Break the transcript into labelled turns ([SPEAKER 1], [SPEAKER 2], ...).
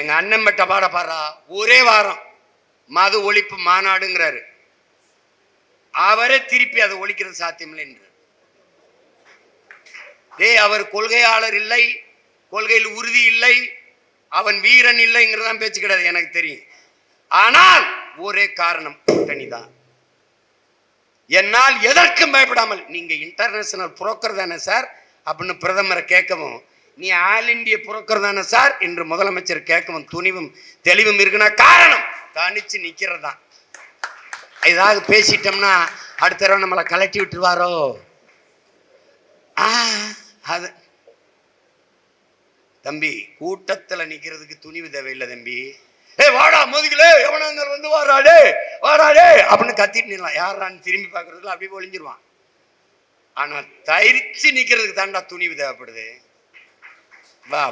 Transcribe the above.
[SPEAKER 1] எங்க அண்ணன் பட்ட பாடப்பாரா ஒரே வாரம் மது ஒழிப்பு மாநாடுங்கிறாரு. அவரே திருப்பி அதை ஒழிக்கிறது சாத்தியமில்லை என்று. அவர் கொள்கையாளர் இல்லை, கொள்கையில் உறுதி இல்லை, அவன் வீரன் இல்லைங்கிறதான் பேச்சு கிடையாது, எனக்கு தெரியும். ஆனால் ஒரே காரணம், கூட்டணி தான். என்னால் எதற்கும் பயப்படாமல், நீங்க இன்டர்நேஷனல் புரோக்கர் தானே சார் அப்படின்னு பிரதமரை கேட்கவும், நீ ஆல் இந்திய புரோக்கர் தானே சார் என்று முதலமைச்சர் கேட்கவும் துணிவும் தெளிவும் இருக்குன்னா காரணம் தனிச்சு நிக்கிறதான். ஏதாவது பேசிட்டோம்னா அடுத்த தடவை நம்மளை கலட்டி விட்டுருவாரோ. அது தம்பி, கூட்டத்துல நிக்கிறதுக்கு துணிவு தேவையில்லை தம்பி. வாடா முதுகிலே எவனா வந்து வாராடே வாராடே அப்படின்னு கத்திட்டு நில்லாம். யாரான்னு திரும்பி பார்க்கறதுல அப்படியே ஒளிஞ்சிருவான். ஆனா தரிச்சு நிக்கிறதுக்கு தாண்டா துணிவு தேவைப்படுது. வா.